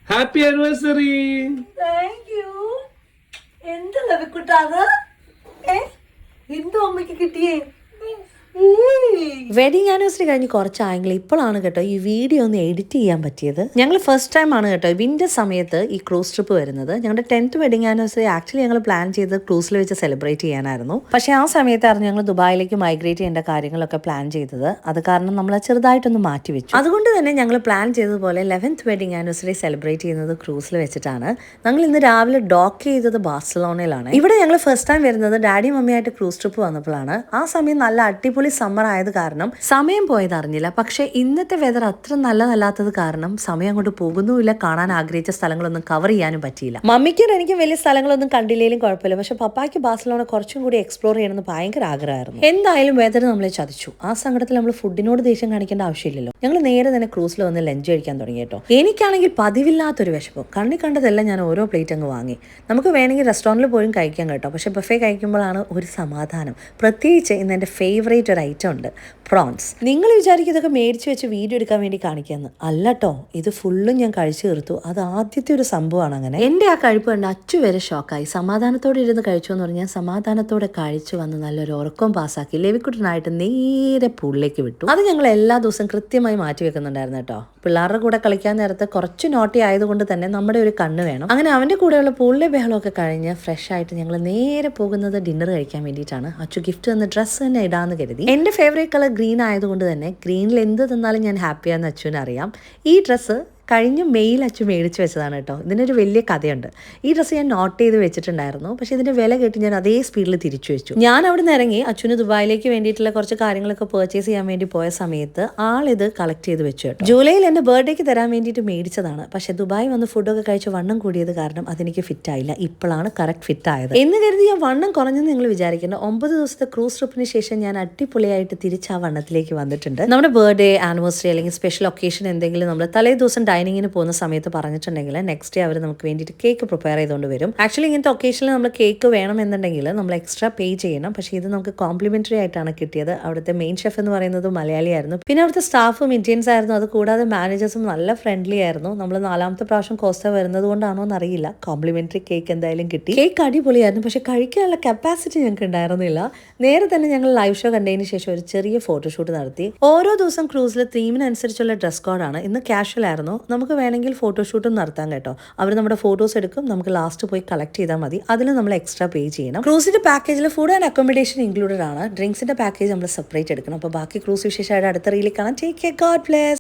Happy anniversary. Thank you. എന്തല്ല വിക്കുട്ടാത്? എന്തോ അമ്മയ്ക്ക് കിട്ടിയേ? വെഡിങ് ആനിവേഴ്സറി കഴിഞ്ഞ് കുറച്ചായെങ്കിൽ ഇപ്പോഴാണ് കേട്ടോ ഈ വീഡിയോ ഒന്ന് എഡിറ്റ് ചെയ്യാൻ പറ്റിയത്. ഞങ്ങൾ ഫസ്റ്റ് ടൈം ആണ് കേട്ടോ വിന്റർ സമയത്ത് ഈ ക്രൂസ് ട്രിപ്പ് വരുന്നത്. ഞങ്ങളുടെ 10th വെഡിങ് ആനിവേഴ്സറി ആക്ച്വലി ഞങ്ങൾ പ്ലാൻ ചെയ്ത് ക്രൂസിൽ വെച്ച് സെലിബ്രേറ്റ് ചെയ്യാനായിരുന്നു. പക്ഷേ ആ സമയത്തായിരുന്നു ഞങ്ങൾ ദുബായിലേക്ക് മൈഗ്രേറ്റ് ചെയ്യേണ്ട കാര്യങ്ങളൊക്കെ പ്ലാൻ ചെയ്തത്. അത് കാരണം നമ്മൾ ചെറുതായിട്ടൊന്ന് മാറ്റി വെച്ചു. അതുകൊണ്ട് തന്നെ ഞങ്ങൾ പ്ലാൻ ചെയ്തതുപോലെ 11th വെഡിങ് ആനിവേഴ്സറി സെലിബ്രേറ്റ് ചെയ്യുന്നത് ക്രൂസിൽ വെച്ചിട്ടാണ്. ഞങ്ങൾ ഇന്ന് രാവിലെ ഡോക്ക് ചെയ്തത് ബാഴ്സലോണയിലാണ്. ഇവിടെ ഞങ്ങൾ ഫസ്റ്റ് ടൈം വരുന്നത് ഡാഡി മമ്മിയായിട്ട് ക്രൂസ് ട്രിപ്പ് വന്നപ്പോഴാണ്. ആ സമയം നല്ല അടിപൊളി സമ്മർ ആയത് കാരണം സമയം പോയത് അറിഞ്ഞില്ല. പക്ഷെ ഇന്നത്തെ വെതർ അത്ര നല്ലതല്ലാത്തത് കാരണം സമയം അങ്ങോട്ട് പോകുന്നുമില്ല. കാണാൻ ആഗ്രഹിച്ച സ്ഥലങ്ങളൊന്നും കവർ ചെയ്യാനും പറ്റിയില്ല. മമ്മിക്കും എനിക്ക് വലിയ സ്ഥലങ്ങളൊന്നും കണ്ടില്ലേലും കുഴപ്പമില്ല. പക്ഷെ പപ്പായ്ക്ക് ബാഴ്സലോണ കുറച്ചും കൂടി എക്സ്പ്ലോർ ചെയ്യണമെന്ന് ഭയങ്കര ആഗ്രഹമായിരുന്നു. എന്തായാലും വെതർ നമ്മളെ ചതിച്ചു. ആ സങ്കടത്തിൽ നമ്മൾ ഫുഡിനോട് ദേഷ്യം കാണിക്കേണ്ട ആവശ്യമില്ലല്ലോ. ഞങ്ങൾ നേരെ തന്നെ ക്രൂസിൽ വന്ന് ലഞ്ച് കഴിക്കാൻ തുടങ്ങി കേട്ടോ. എനിക്കാണെങ്കിൽ പതിവില്ലാത്തൊരു വിശപ്പ്. കണ്ണി കണ്ടതെല്ലാം ഞാൻ ഓരോ പ്ലേറ്റ് അങ്ങ് വാങ്ങി. നമുക്ക് വേണമെങ്കിൽ റെസ്റ്റോറൻറ്റിൽ പോയും കഴിക്കാം കേട്ടോ. പക്ഷെ ബഫേ കഴിക്കുമ്പോഴാണ് ഒരു സമാധാനം. പ്രത്യേകിച്ച് ഇന്ന് എൻ്റെ ഫേവറേറ്റ് ഒരു ഐറ്റം ഉണ്ട്, പ്രോൺസ്. നിങ്ങൾ വിചാരിക്കും ഇതൊക്കെ മേടിച്ച് വെച്ച് വീഡിയോ എടുക്കാൻ വേണ്ടി കാണിക്കാമെന്ന്. അല്ല കേട്ടോ, ഇത് ഫുള്ളും ഞാൻ കഴിച്ചു തീർത്തു. അത് ആദ്യത്തെ ഒരു സംഭവമാണ്. അങ്ങനെ എൻ്റെ ആ കഴിപ്പ് കണ്ട് അച്ചു വരെ ഷോക്കായി. സമാധാനത്തോടെ ഇരുന്ന് കഴിച്ചു എന്ന് പറഞ്ഞാൽ സമാധാനത്തോടെ കഴിച്ചു വന്ന് നല്ലൊരു ഉറക്കം പാസ്സാക്കി ലെവിക്കുട്ടനായിട്ട് നേരെ പൂളിലേക്ക് വിട്ടു. അത് ഞങ്ങൾ എല്ലാ ദിവസവും കൃത്യമായി മാറ്റി വെക്കുന്നുണ്ടായിരുന്നു കേട്ടോ. പിള്ളേരുടെ കൂടെ കളിക്കാൻ നേരത്ത് കുറച്ച് നോട്ടി ആയതുകൊണ്ട് തന്നെ നമ്മുടെ ഒരു കണ്ണ് വേണം. അങ്ങനെ അവൻ്റെ കൂടെയുള്ള പൂളിലെ ബഹളമൊക്കെ കഴിഞ്ഞ് ഫ്രഷ് ആയിട്ട് ഞങ്ങൾ നേരെ പോകുന്നത് ഡിന്നർ കഴിക്കാൻ വേണ്ടിയിട്ടാണ്. അച്ചു ഗിഫ്റ്റ് തന്ന ഡ്രസ്സ് തന്നെ ഇടാന്ന് കരുതി. എൻ്റെ ഫേവറേറ്റ് കളർ ഗ്രീൻ ആയതുകൊണ്ട് തന്നെ ഗ്രീനിൽ എന്ത് തന്നാലും ഞാൻ ഹാപ്പിയാന്ന് അച്ചുവിന് അറിയാം. ഈ ഡ്രസ്സ് കഴിഞ്ഞ മെയിൽ അച്ചു മേടിച്ച് വെച്ചതാണ് കേട്ടോ. ഇതിനൊരു വലിയ കഥയുണ്ട്. ഈ ഡ്രസ്സ് ഞാൻ നോട്ട് ചെയ്ത് വെച്ചിട്ടുണ്ടായിരുന്നു. പക്ഷേ ഇതിൻ്റെ വില കേട്ട് ഞാൻ അതേ സ്പീഡിൽ തിരിച്ചു വെച്ചു. ഞാൻ അവിടെ നിന്ന് ഇറങ്ങി അച്ചുവിന് ദുബായിലേക്ക് വേണ്ടിയിട്ടുള്ള കുറച്ച് കാര്യങ്ങളൊക്കെ പർച്ചേസ് ചെയ്യാൻ വേണ്ടി പോയ സമയത്ത് ആളിത് കളക്ട് ചെയ്ത് വെച്ചു കേട്ടോ. ജൂലൈയിൽ എൻ്റെ ബർത്ത്ഡേക്ക് തരാൻ വേണ്ടിയിട്ട് മേടിച്ചതാണ്. പക്ഷേ ദുബായ് വന്ന് ഫുഡൊക്കെ കഴിച്ച് വണ്ണം കൂടിയത് കാരണം അതെനിക്ക് ഫിറ്റ് ആയില്ല. ഇപ്പോഴാണ് കറക്റ്റ് ഫിറ്റ് ആയത് എന്ന് കരുതി ഞാൻ വണ്ണം കുറഞ്ഞെന്ന് നിങ്ങൾ വിചാരിക്കേണ്ട. 9 ദിവസത്തെ ക്രൂസ് ട്രിപ്പിന് ശേഷം ഞാൻ അടിപൊളിയായിട്ട് തിരിച്ച് ആ വണ്ണത്തിലേക്ക് വന്നിട്ടുണ്ട്. നമ്മുടെ ബർത്ത്ഡേ, ആനിവേഴ്സറി അല്ലെങ്കിൽ സ്പെഷ്യൽ ഒക്കേഷൻ എന്തെങ്കിലും നമ്മൾ തലേ ദിവസം ഡൈനിങ്ങിന് പോകുന്ന സമയത്ത് പറഞ്ഞിട്ടുണ്ടെങ്കിൽ നെക്സ്റ്റ് ഡേ അവർ നമുക്ക് വേണ്ടിയിട്ട് കേക്ക് പ്രിപ്പയർ ചെയ്തുകൊണ്ട് വരും. ആക്ച്വലി ഇങ്ങനത്തെ ഒക്കേഷനിൽ നമ്മൾ കേക്ക് വേണമെന്നുണ്ടെങ്കിൽ നമ്മൾ എക്സ്ട്രാ പേ ചെയ്യണം. പക്ഷേ ഇത് നമുക്ക് കോംപ്ലിമെന്ററി ആയിട്ടാണ് കിട്ടിയത്. അവിടുത്തെ മെയിൻ ഷെഫ് എന്ന് പറയുന്നത് മലയാളിയായിരുന്നു. പിന്നെ അവിടുത്തെ സ്റ്റാഫും ഇന്ത്യൻസ് ആയിരുന്നു. അത് കൂടാതെ മാനേജേഴ്സും നല്ല ഫ്രണ്ട്ലി ആയിരുന്നു. നമ്മൾ 4ാമത്തെ പ്രാവശ്യം കോസ്റ്റ വരുന്നത് കൊണ്ടാണോ എന്നറിയില്ല, കോംപ്ലിമെന്ററി കേക്ക് എന്തായാലും കിട്ടി. കേക്ക് അടിപൊളിയായിരുന്നു. പക്ഷെ കഴിക്കാനുള്ള കപ്പാസിറ്റി ഞങ്ങൾക്ക് ഉണ്ടായിരുന്നില്ല. നേരെ തന്നെ ഞങ്ങൾ ലൈവ് ഷോ കണ്ടതിന് ശേഷം ഒരു ചെറിയ ഫോട്ടോഷൂട്ട് നടത്തി. ഓരോ ദിവസം ക്രൂസിലെ തീമിനനുസരിച്ചുള്ള ഡ്രസ് കോഡാണ്. ഇന്ന് കാഷ്വൽ ആയിരുന്നു. നമുക്ക് വേണമെങ്കിൽ ഫോട്ടോഷൂട്ടും നടത്താം കേട്ടോ. അവർ നമ്മുടെ ഫോട്ടോസ് എടുക്കും. നമുക്ക് ലാസ്റ്റ് പോയി കളക്ട് ചെയ്താൽ മതി. അതിന് നമ്മൾ എക്സ്ട്രാ പേ ചെയ്യണം. ക്രൂസിന്റെ പാക്കേജിൽ ഫുഡ് ആൻഡ് അക്കോമഡേഷൻ ഇൻക്ലൂഡഡ് ആണ്. ഡ്രിങ്ക്സിന്റെ പാക്കേജ് നമ്മൾ സെപ്പറേറ്റ് എടുക്കണം. അപ്പോൾ ബാക്കി ക്രൂസ് വിശേഷമായിട്ട് അടുത്ത റീലിൽ കാണാം. Take care. God bless.